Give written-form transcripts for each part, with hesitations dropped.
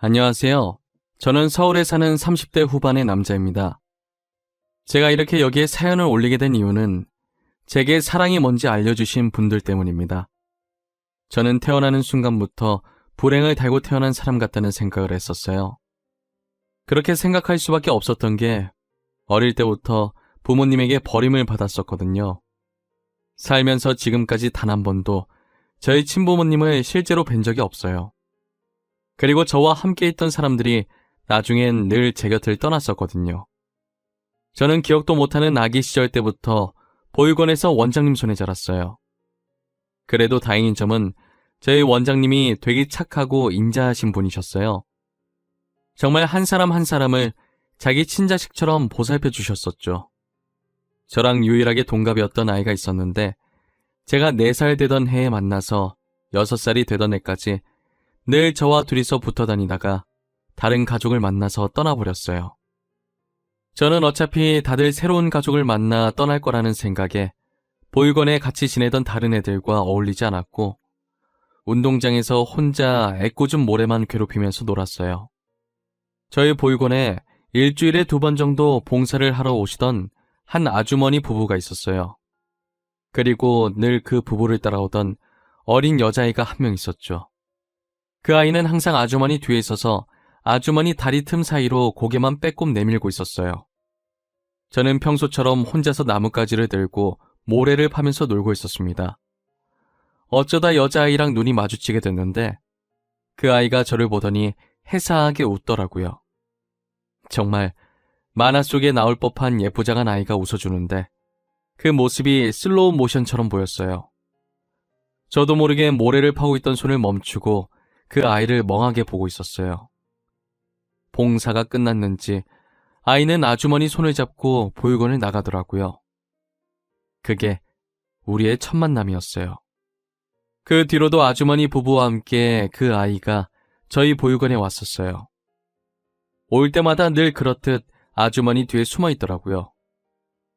안녕하세요. 저는 서울에 사는 30대 후반의 남자입니다. 제가 이렇게 여기에 사연을 올리게 된 이유는 제게 사랑이 뭔지 알려주신 분들 때문입니다. 저는 태어나는 순간부터 불행을 달고 태어난 사람 같다는 생각을 했었어요. 그렇게 생각할 수밖에 없었던 게 어릴 때부터 부모님에게 버림을 받았었거든요. 살면서 지금까지 단 한 번도 저희 친부모님을 실제로 뵌 적이 없어요. 그리고 저와 함께 있던 사람들이 나중엔 늘 제 곁을 떠났었거든요. 저는 기억도 못하는 아기 시절 때부터 보육원에서 원장님 손에 자랐어요. 그래도 다행인 점은 저희 원장님이 되게 착하고 인자하신 분이셨어요. 정말 한 사람 한 사람을 자기 친자식처럼 보살펴 주셨었죠. 저랑 유일하게 동갑이었던 아이가 있었는데 제가 4살 되던 해에 만나서 6살이 되던 해까지 늘 저와 둘이서 붙어 다니다가 다른 가족을 만나서 떠나버렸어요. 저는 어차피 다들 새로운 가족을 만나 떠날 거라는 생각에 보육원에 같이 지내던 다른 애들과 어울리지 않았고 운동장에서 혼자 애꿎은 모래만 괴롭히면서 놀았어요. 저희 보육원에 일주일에 2번 정도 봉사를 하러 오시던 한 아주머니 부부가 있었어요. 그리고 늘 그 부부를 따라오던 어린 여자아이가 한 명 있었죠. 그 아이는 항상 아주머니 뒤에 서서 아주머니 다리 틈 사이로 고개만 빼꼼 내밀고 있었어요. 저는 평소처럼 혼자서 나뭇가지를 들고 모래를 파면서 놀고 있었습니다. 어쩌다 여자아이랑 눈이 마주치게 됐는데 그 아이가 저를 보더니 해사하게 웃더라고요. 정말 만화 속에 나올 법한 예쁘장한 아이가 웃어주는데 그 모습이 슬로우 모션처럼 보였어요. 저도 모르게 모래를 파고 있던 손을 멈추고 그 아이를 멍하게 보고 있었어요. 봉사가 끝났는지 아이는 아주머니 손을 잡고 보육원을 나가더라고요. 그게 우리의 첫 만남이었어요. 그 뒤로도 아주머니 부부와 함께 그 아이가 저희 보육원에 왔었어요. 올 때마다 늘 그렇듯 아주머니 뒤에 숨어 있더라고요.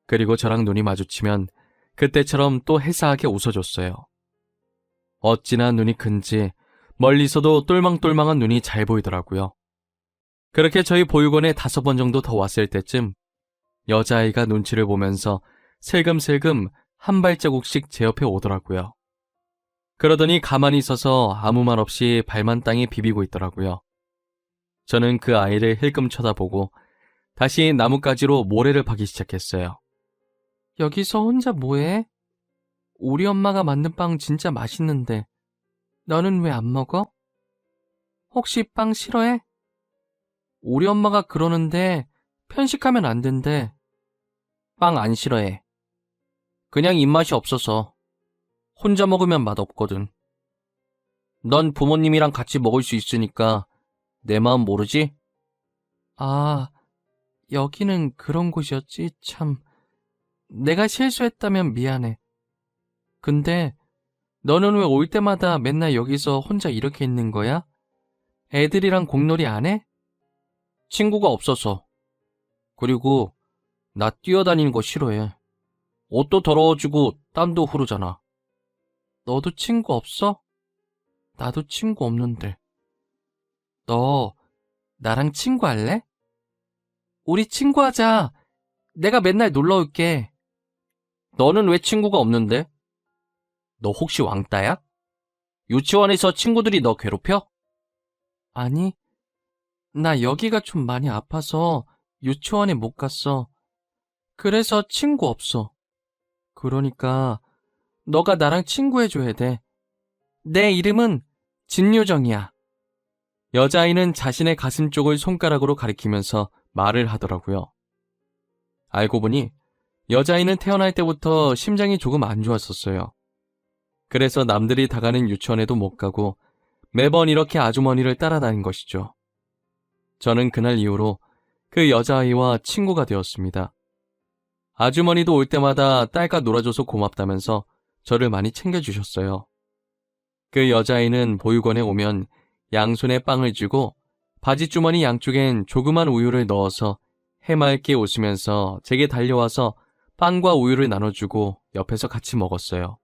그리고 저랑 눈이 마주치면 그때처럼 또 해사하게 웃어줬어요. 어찌나 눈이 큰지 멀리서도 똘망똘망한 눈이 잘 보이더라고요. 그렇게 저희 보육원에 5번 정도 더 왔을 때쯤 여자아이가 눈치를 보면서 슬금슬금 한 발자국씩 제 옆에 오더라고요. 그러더니 가만히 서서 아무 말 없이 발만 땅에 비비고 있더라고요. 저는 그 아이를 힐끔 쳐다보고 다시 나뭇가지로 모래를 파기 시작했어요. 여기서 혼자 뭐해? 우리 엄마가 만든 빵 진짜 맛있는데 너는 왜 안 먹어? 혹시 빵 싫어해? 우리 엄마가 그러는데 편식하면 안 된대. 빵 안 싫어해. 그냥 입맛이 없어서. 혼자 먹으면 맛없거든. 넌 부모님이랑 같이 먹을 수 있으니까 내 마음 모르지? 아, 여기는 그런 곳이었지. 참. 내가 실수했다면 미안해. 근데 너는 왜 올 때마다 맨날 여기서 혼자 이렇게 있는 거야? 애들이랑 공놀이 안 해? 친구가 없어서. 그리고 나 뛰어다니는 거 싫어해. 옷도 더러워지고 땀도 흐르잖아. 너도 친구 없어? 나도 친구 없는데. 너 나랑 친구 할래? 우리 친구하자. 내가 맨날 놀러 올게. 너는 왜 친구가 없는데? 너 혹시 왕따야? 유치원에서 친구들이 너 괴롭혀? 아니, 나 여기가 좀 많이 아파서 유치원에 못 갔어. 그래서 친구 없어. 그러니까 너가 나랑 친구해줘야 돼. 내 이름은 진유정이야. 여자아이는 자신의 가슴 쪽을 손가락으로 가리키면서 말을 하더라고요. 알고 보니 여자아이는 태어날 때부터 심장이 조금 안 좋았었어요. 그래서 남들이 다 가는 유치원에도 못 가고 매번 이렇게 아주머니를 따라다닌 것이죠. 저는 그날 이후로 그 여자아이와 친구가 되었습니다. 아주머니도 올 때마다 딸과 놀아줘서 고맙다면서 저를 많이 챙겨주셨어요. 그 여자아이는 보육원에 오면 양손에 빵을 쥐고 바지주머니 양쪽엔 조그만 우유를 넣어서 해맑게 웃으면서 제게 달려와서 빵과 우유를 나눠주고 옆에서 같이 먹었어요.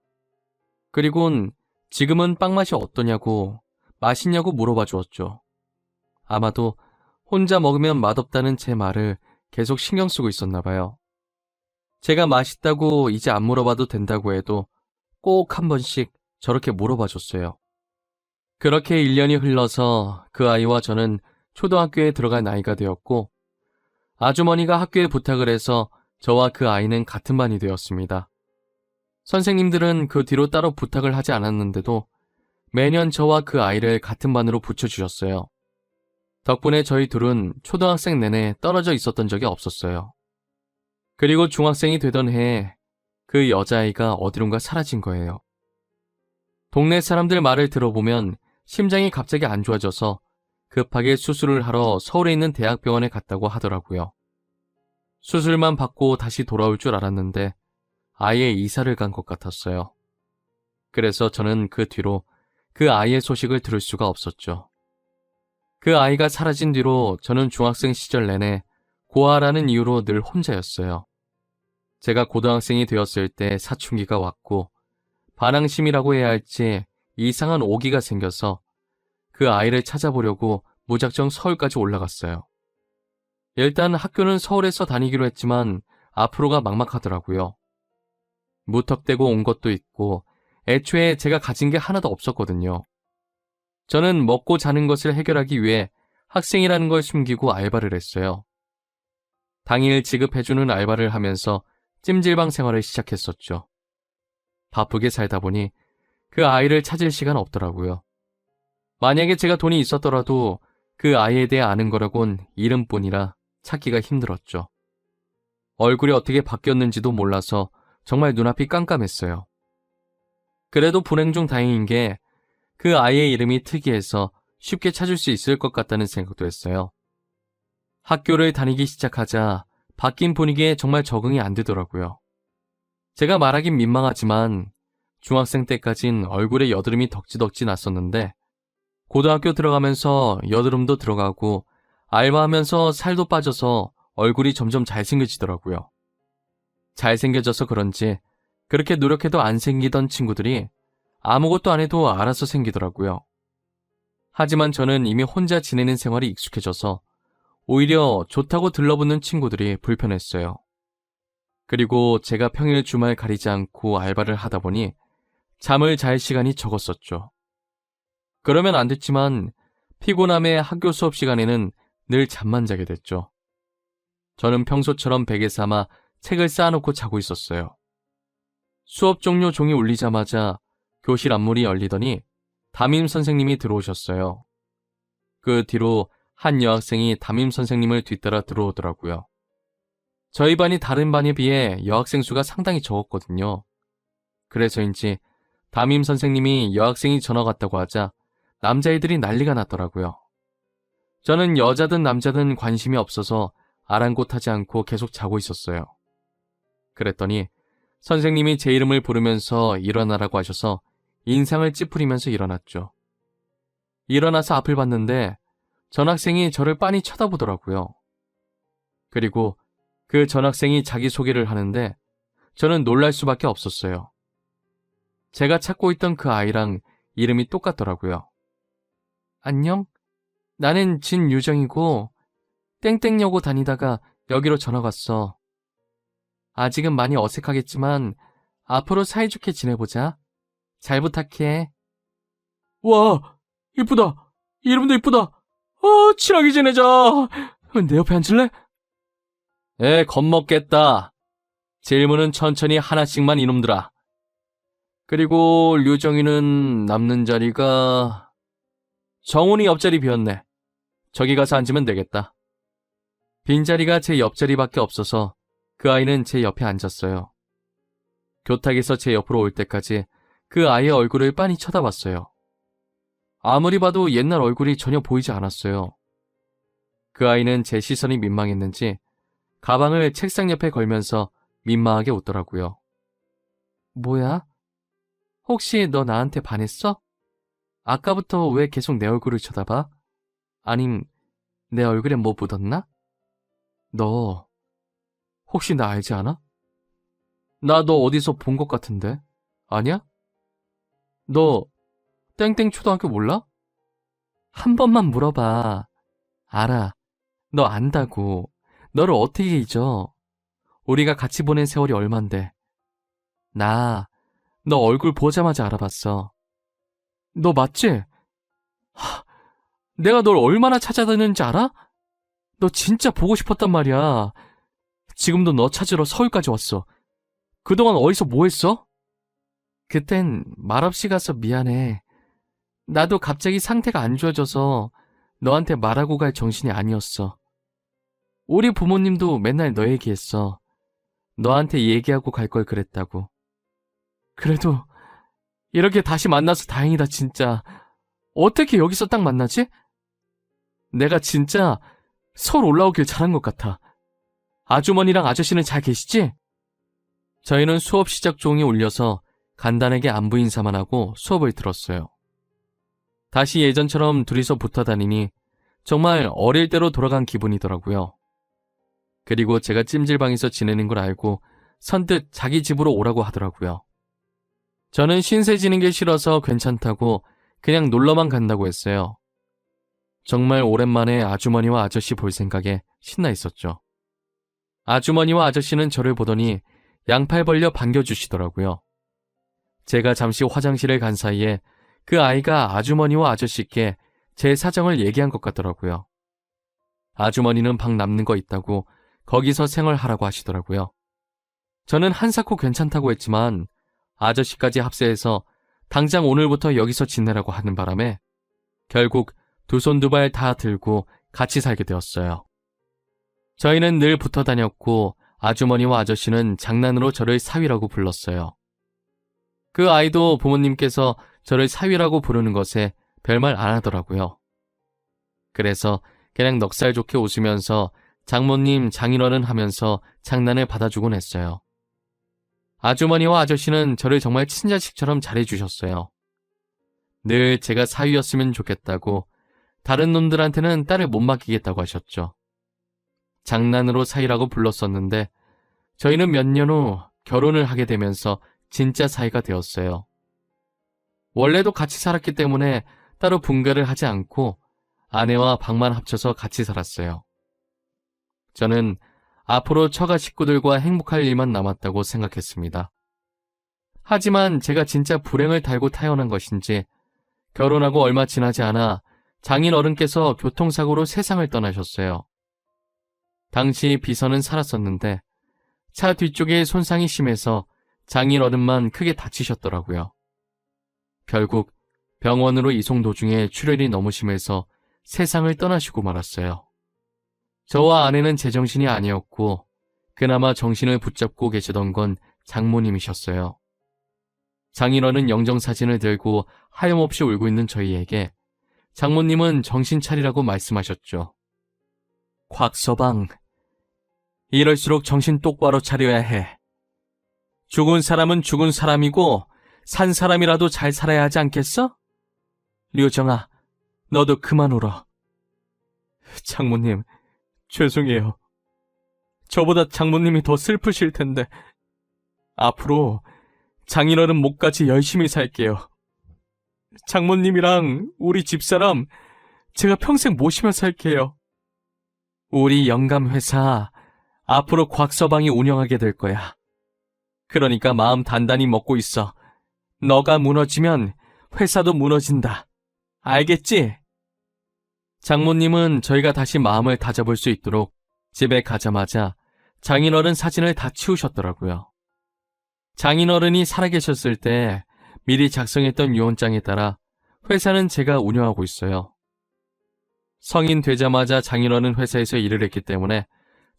그리곤 지금은 빵 맛이 어떠냐고 맛있냐고 물어봐 주었죠. 아마도 혼자 먹으면 맛없다는 제 말을 계속 신경 쓰고 있었나 봐요. 제가 맛있다고 이제 안 물어봐도 된다고 해도 꼭 한 번씩 저렇게 물어봐 줬어요. 그렇게 1년이 흘러서 그 아이와 저는 초등학교에 들어갈 나이가 되었고, 아주머니가 학교에 부탁을 해서 저와 그 아이는 같은 반이 되었습니다. 선생님들은 그 뒤로 따로 부탁을 하지 않았는데도 매년 저와 그 아이를 같은 반으로 붙여주셨어요. 덕분에 저희 둘은 초등학생 내내 떨어져 있었던 적이 없었어요. 그리고 중학생이 되던 해에 그 여자아이가 어디론가 사라진 거예요. 동네 사람들 말을 들어보면 심장이 갑자기 안 좋아져서 급하게 수술을 하러 서울에 있는 대학병원에 갔다고 하더라고요. 수술만 받고 다시 돌아올 줄 알았는데 아예 이사를 간 것 같았어요. 그래서 저는 그 뒤로 그 아이의 소식을 들을 수가 없었죠. 그 아이가 사라진 뒤로 저는 중학생 시절 내내 고아라는 이유로 늘 혼자였어요. 제가 고등학생이 되었을 때 사춘기가 왔고 반항심이라고 해야 할지 이상한 오기가 생겨서 그 아이를 찾아보려고 무작정 서울까지 올라갔어요. 일단 학교는 서울에서 다니기로 했지만 앞으로가 막막하더라고요. 무턱대고 온 것도 있고 애초에 제가 가진 게 하나도 없었거든요. 저는 먹고 자는 것을 해결하기 위해 학생이라는 걸 숨기고 알바를 했어요. 당일 지급해주는 알바를 하면서 찜질방 생활을 시작했었죠. 바쁘게 살다 보니 그 아이를 찾을 시간 없더라고요. 만약에 제가 돈이 있었더라도 그 아이에 대해 아는 거라곤 이름뿐이라 찾기가 힘들었죠. 얼굴이 어떻게 바뀌었는지도 몰라서 정말 눈앞이 깜깜했어요. 그래도 불행 중 다행인 게 그 아이의 이름이 특이해서 쉽게 찾을 수 있을 것 같다는 생각도 했어요. 학교를 다니기 시작하자 바뀐 분위기에 정말 적응이 안 되더라고요. 제가 말하긴 민망하지만 중학생 때까진 얼굴에 여드름이 덕지덕지 났었는데 고등학교 들어가면서 여드름도 들어가고 알바하면서 살도 빠져서 얼굴이 점점 잘생겨지더라고요. 잘생겨져서 그런지 그렇게 노력해도 안 생기던 친구들이 아무것도 안 해도 알아서 생기더라고요. 하지만 저는 이미 혼자 지내는 생활이 익숙해져서 오히려 좋다고 들러붙는 친구들이 불편했어요. 그리고 제가 평일 주말 가리지 않고 알바를 하다 보니 잠을 잘 시간이 적었었죠. 그러면 안 됐지만 피곤함에 학교 수업 시간에는 늘 잠만 자게 됐죠. 저는 평소처럼 베개 삼아 책을 쌓아놓고 자고 있었어요. 수업 종료 종이 울리자마자 교실 앞문이 열리더니 담임 선생님이 들어오셨어요. 그 뒤로 한 여학생이 담임 선생님을 뒤따라 들어오더라고요. 저희 반이 다른 반에 비해 여학생 수가 상당히 적었거든요. 그래서인지 담임 선생님이 여학생이 전화 갔다고 하자 남자애들이 난리가 났더라고요. 저는 여자든 남자든 관심이 없어서 아랑곳하지 않고 계속 자고 있었어요. 그랬더니 선생님이 제 이름을 부르면서 일어나라고 하셔서 인상을 찌푸리면서 일어났죠. 일어나서 앞을 봤는데 전학생이 저를 빤히 쳐다보더라고요. 그리고 그 전학생이 자기소개를 하는데 저는 놀랄 수밖에 없었어요. 제가 찾고 있던 그 아이랑 이름이 똑같더라고요. 안녕? 나는 진유정이고 땡땡여고 다니다가 여기로 전학 왔어. 아직은 많이 어색하겠지만 앞으로 사이좋게 지내보자. 잘 부탁해. 와, 이쁘다. 이름도 이쁘다. 친하게 지내자. 내 옆에 앉을래? 겁먹겠다. 질문은 천천히 하나씩만 이놈들아. 그리고 류정이는 남는 자리가... 정훈이 옆자리 비었네. 저기 가서 앉으면 되겠다. 빈자리가 제 옆자리밖에 없어서 그 아이는 제 옆에 앉았어요. 교탁에서 제 옆으로 올 때까지 그 아이의 얼굴을 빤히 쳐다봤어요. 아무리 봐도 옛날 얼굴이 전혀 보이지 않았어요. 그 아이는 제 시선이 민망했는지 가방을 책상 옆에 걸면서 민망하게 웃더라고요. 뭐야? 혹시 너 나한테 반했어? 아까부터 왜 계속 내 얼굴을 쳐다봐? 아님 내 얼굴에 뭐 묻었나? 너 혹시 나 알지 않아? 나 너 어디서 본 것 같은데? 아니야? 너 땡땡 초등학교 몰라? 한 번만 물어봐. 알아. 너 안다고. 너를 어떻게 잊어? 우리가 같이 보낸 세월이 얼만데. 나, 너 얼굴 보자마자 알아봤어. 너 맞지? 하, 내가 널 얼마나 찾아다녔는지 알아? 너 진짜 보고 싶었단 말이야. 지금도 너 찾으러 서울까지 왔어. 그동안 어디서 뭐 했어? 그땐 말없이 가서 미안해. 나도 갑자기 상태가 안 좋아져서 너한테 말하고 갈 정신이 아니었어. 우리 부모님도 맨날 너 얘기했어. 너한테 얘기하고 갈 걸 그랬다고. 그래도 이렇게 다시 만나서 다행이다, 진짜. 어떻게 여기서 딱 만나지? 내가 진짜 서울 올라오길 잘한 것 같아. 아주머니랑 아저씨는 잘 계시지? 저희는 수업 시작 종이 울려서 간단하게 안부 인사만 하고 수업을 들었어요. 다시 예전처럼 둘이서 붙어 다니니 정말 어릴 때로 돌아간 기분이더라고요. 그리고 제가 찜질방에서 지내는 걸 알고 선뜻 자기 집으로 오라고 하더라고요. 저는 신세 지는 게 싫어서 괜찮다고 그냥 놀러만 간다고 했어요. 정말 오랜만에 아주머니와 아저씨 볼 생각에 신나 있었죠. 아주머니와 아저씨는 저를 보더니 양팔 벌려 반겨주시더라고요. 제가 잠시 화장실을 간 사이에 그 아이가 아주머니와 아저씨께 제 사정을 얘기한 것 같더라고요. 아주머니는 방 남는 거 있다고 거기서 생활하라고 하시더라고요. 저는 한사코 괜찮다고 했지만 아저씨까지 합세해서 당장 오늘부터 여기서 지내라고 하는 바람에 결국 두 손 두 발 다 들고 같이 살게 되었어요. 저희는 늘 붙어 다녔고 아주머니와 아저씨는 장난으로 저를 사위라고 불렀어요. 그 아이도 부모님께서 저를 사위라고 부르는 것에 별말 안 하더라고요. 그래서 그냥 넉살 좋게 웃으면서 장모님, 장인어른 하면서 장난을 받아주곤 했어요. 아주머니와 아저씨는 저를 정말 친자식처럼 잘해주셨어요. 늘 제가 사위였으면 좋겠다고, 다른 놈들한테는 딸을 못 맡기겠다고 하셨죠. 장난으로 사위라고 불렀었는데 저희는 몇 년 후 결혼을 하게 되면서 진짜 사이가 되었어요. 원래도 같이 살았기 때문에 따로 분가를 하지 않고 아내와 방만 합쳐서 같이 살았어요. 저는 앞으로 처가 식구들과 행복할 일만 남았다고 생각했습니다. 하지만 제가 진짜 불행을 달고 태어난 것인지 결혼하고 얼마 지나지 않아 장인 어른께서 교통사고로 세상을 떠나셨어요. 당시 비서는 살았었는데 차 뒤쪽에 손상이 심해서 장인 어른만 크게 다치셨더라고요. 결국 병원으로 이송 도중에 출혈이 너무 심해서 세상을 떠나시고 말았어요. 저와 아내는 제정신이 아니었고 그나마 정신을 붙잡고 계시던 건 장모님이셨어요. 장인어른 영정사진을 들고 하염없이 울고 있는 저희에게 장모님은 정신 차리라고 말씀하셨죠. 곽서방, 이럴수록 정신 똑바로 차려야 해. 죽은 사람은 죽은 사람이고 산 사람이라도 잘 살아야 하지 않겠어? 류정아, 너도 그만 울어. 장모님, 죄송해요. 저보다 장모님이 더 슬프실 텐데 앞으로 장인어른 목까지 열심히 살게요. 장모님이랑 우리 집사람 제가 평생 모시며 살게요. 우리 영감회사 앞으로 곽서방이 운영하게 될 거야. 그러니까 마음 단단히 먹고 있어. 너가 무너지면 회사도 무너진다. 알겠지? 장모님은 저희가 다시 마음을 다잡을 수 있도록 집에 가자마자 장인어른 사진을 다 치우셨더라고요. 장인어른이 살아계셨을 때 미리 작성했던 유언장에 따라 회사는 제가 운영하고 있어요. 성인 되자마자 장인어른 회사에서 일을 했기 때문에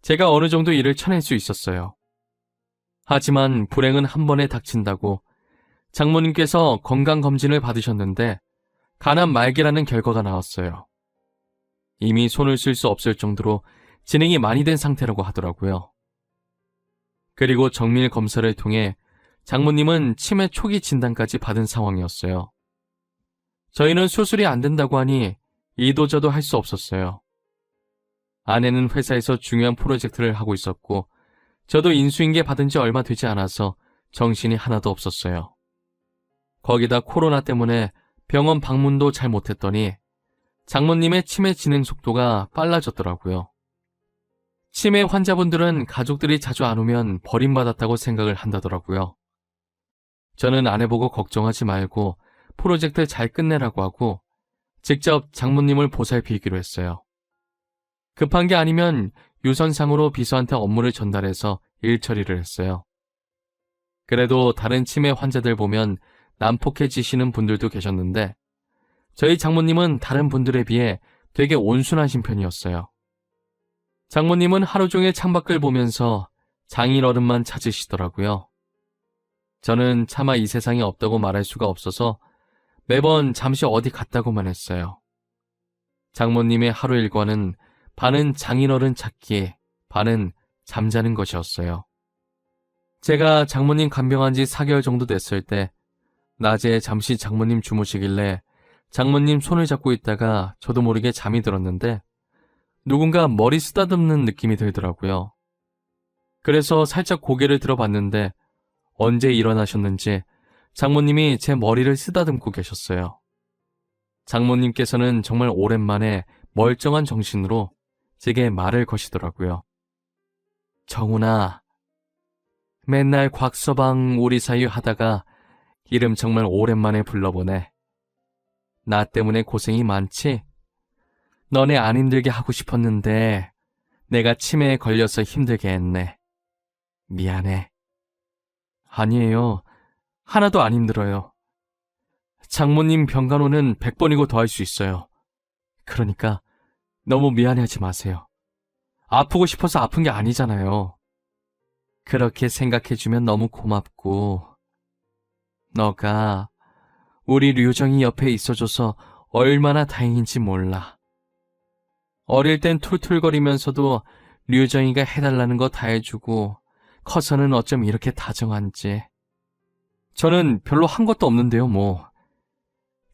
제가 어느 정도 일을 쳐낼 수 있었어요. 하지만 불행은 한 번에 닥친다고 장모님께서 건강검진을 받으셨는데 간암 말기라는 결과가 나왔어요. 이미 손을 쓸 수 없을 정도로 진행이 많이 된 상태라고 하더라고요. 그리고 정밀 검사를 통해 장모님은 치매 초기 진단까지 받은 상황이었어요. 저희는 수술이 안 된다고 하니 이도저도 할 수 없었어요. 아내는 회사에서 중요한 프로젝트를 하고 있었고 저도 인수인계 받은 지 얼마 되지 않아서 정신이 하나도 없었어요. 거기다 코로나 때문에 병원 방문도 잘 못했더니 장모님의 치매 진행 속도가 빨라졌더라고요. 치매 환자분들은 가족들이 자주 안 오면 버림받았다고 생각을 한다더라고요. 저는 아내 보고 걱정하지 말고 프로젝트 잘 끝내라고 하고 직접 장모님을 보살피기로 했어요. 급한 게 아니면 유선상으로 비서한테 업무를 전달해서 일 처리를 했어요. 그래도 다른 치매 환자들 보면 난폭해지시는 분들도 계셨는데 저희 장모님은 다른 분들에 비해 되게 온순하신 편이었어요. 장모님은 하루 종일 창밖을 보면서 장인어른만 찾으시더라고요. 저는 차마 이 세상에 없다고 말할 수가 없어서 매번 잠시 어디 갔다고만 했어요. 장모님의 하루 일과는 반은 장인어른 찾기, 반은 잠자는 것이었어요. 제가 장모님 간병한 지 4개월 정도 됐을 때 낮에 잠시 장모님 주무시길래 장모님 손을 잡고 있다가 저도 모르게 잠이 들었는데 누군가 머리 쓰다듬는 느낌이 들더라고요. 그래서 살짝 고개를 들어봤는데 언제 일어나셨는지 장모님이 제 머리를 쓰다듬고 계셨어요. 장모님께서는 정말 오랜만에 멀쩡한 정신으로 제게 말을 거시더라고요. 정훈아, 맨날 곽서방 우리 사이 하다가 이름 정말 오랜만에 불러보네. 나 때문에 고생이 많지? 너네 안 힘들게 하고 싶었는데 내가 치매에 걸려서 힘들게 했네. 미안해. 아니에요. 하나도 안 힘들어요. 장모님 병간호는 100번이고 더 할 수 있어요. 그러니까 너무 미안해하지 마세요. 아프고 싶어서 아픈 게 아니잖아요. 그렇게 생각해주면 너무 고맙고 너가 우리 류정이 옆에 있어줘서 얼마나 다행인지 몰라. 어릴 땐 툴툴거리면서도 류정이가 해달라는 거 다 해주고 커서는 어쩜 이렇게 다정한지. 저는 별로 한 것도 없는데요, 뭐.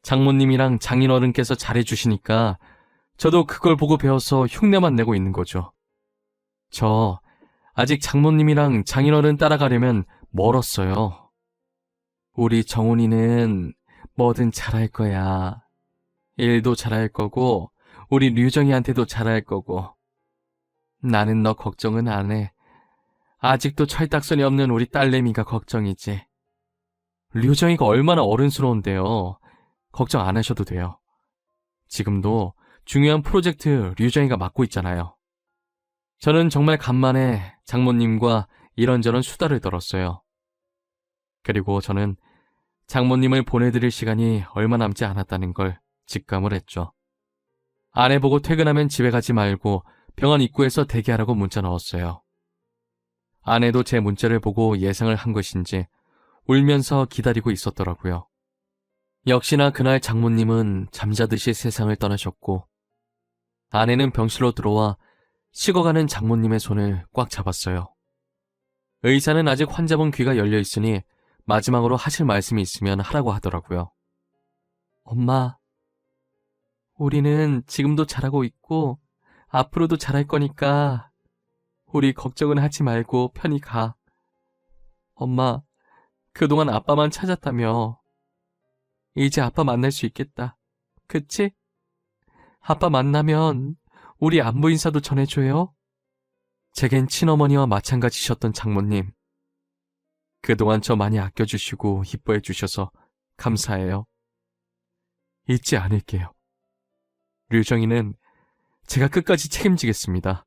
장모님이랑 장인어른께서 잘해주시니까 저도 그걸 보고 배워서 흉내만 내고 있는 거죠. 저 아직 장모님이랑 장인어른 따라가려면 멀었어요. 우리 정훈이는 뭐든 잘할 거야. 일도 잘할 거고 우리 류정이한테도 잘할 거고. 나는 너 걱정은 안 해. 아직도 철딱선이 없는 우리 딸내미가 걱정이지. 류정이가 얼마나 어른스러운데요. 걱정 안 하셔도 돼요. 지금도 중요한 프로젝트 류정이가 맡고 있잖아요. 저는 정말 간만에 장모님과 이런저런 수다를 떨었어요. 그리고 저는 장모님을 보내드릴 시간이 얼마 남지 않았다는 걸 직감을 했죠. 아내 보고 퇴근하면 집에 가지 말고 병원 입구에서 대기하라고 문자 넣었어요. 아내도 제 문자를 보고 예상을 한 것인지 울면서 기다리고 있었더라고요. 역시나 그날 장모님은 잠자듯이 세상을 떠나셨고 아내는 병실로 들어와 식어가는 장모님의 손을 꽉 잡았어요. 의사는 아직 환자분 귀가 열려 있으니 마지막으로 하실 말씀이 있으면 하라고 하더라고요. 엄마, 우리는 지금도 잘하고 있고 앞으로도 잘할 거니까 우리 걱정은 하지 말고 편히 가. 엄마, 그동안 아빠만 찾았다며. 이제 아빠 만날 수 있겠다. 그치? 아빠 만나면 우리 안부 인사도 전해줘요. 제겐 친어머니와 마찬가지셨던 장모님. 그동안 저 많이 아껴주시고 이뻐해 주셔서 감사해요. 잊지 않을게요. 류정이는 제가 끝까지 책임지겠습니다.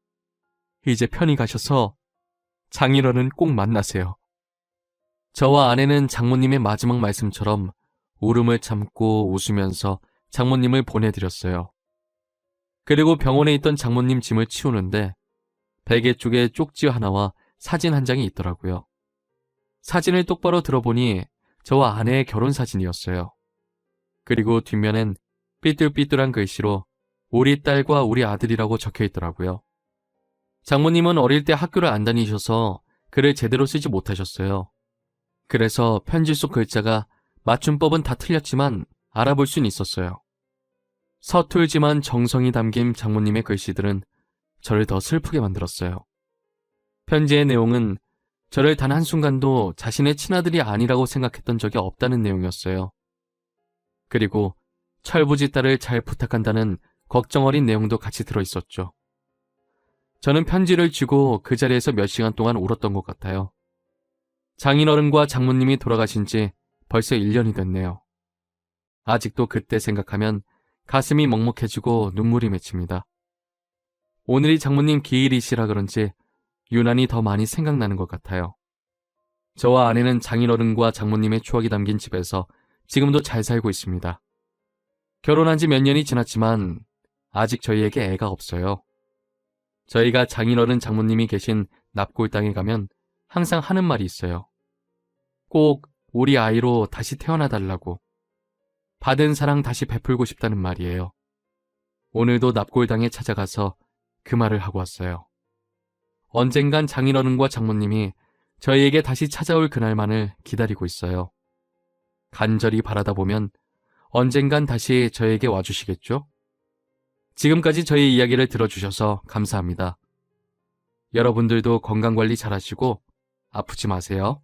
이제 편히 가셔서 장인어른 꼭 만나세요. 저와 아내는 장모님의 마지막 말씀처럼 울음을 참고 웃으면서 장모님을 보내드렸어요. 그리고 병원에 있던 장모님 짐을 치우는데 베개 쪽에 쪽지 하나와 사진 한 장이 있더라고요. 사진을 똑바로 들어보니 저와 아내의 결혼 사진이었어요. 그리고 뒷면엔 삐뚤삐뚤한 글씨로 우리 딸과 우리 아들이라고 적혀 있더라고요. 장모님은 어릴 때 학교를 안 다니셔서 글을 제대로 쓰지 못하셨어요. 그래서 편지 속 글자가 맞춤법은 다 틀렸지만 알아볼 순 있었어요. 서툴지만 정성이 담긴 장모님의 글씨들은 저를 더 슬프게 만들었어요. 편지의 내용은 저를 단 한순간도 자신의 친아들이 아니라고 생각했던 적이 없다는 내용이었어요. 그리고 철부지 딸을 잘 부탁한다는 걱정 어린 내용도 같이 들어있었죠. 저는 편지를 쥐고 그 자리에서 몇 시간 동안 울었던 것 같아요. 장인어른과 장모님이 돌아가신 지 벌써 1년이 됐네요. 아직도 그때 생각하면 가슴이 먹먹해지고 눈물이 맺힙니다. 오늘이 장모님 기일이시라 그런지 유난히 더 많이 생각나는 것 같아요. 저와 아내는 장인어른과 장모님의 추억이 담긴 집에서 지금도 잘 살고 있습니다. 결혼한 지 몇 년이 지났지만 아직 저희에게 애가 없어요. 저희가 장인어른 장모님이 계신 납골 땅에 가면 항상 하는 말이 있어요. 꼭 우리 아이로 다시 태어나달라고. 받은 사랑 다시 베풀고 싶다는 말이에요. 오늘도 납골당에 찾아가서 그 말을 하고 왔어요. 언젠간 장인어른과 장모님이 저희에게 다시 찾아올 그날만을 기다리고 있어요. 간절히 바라다 보면 언젠간 다시 저에게 와주시겠죠? 지금까지 저희 이야기를 들어주셔서 감사합니다. 여러분들도 건강관리 잘하시고 아프지 마세요.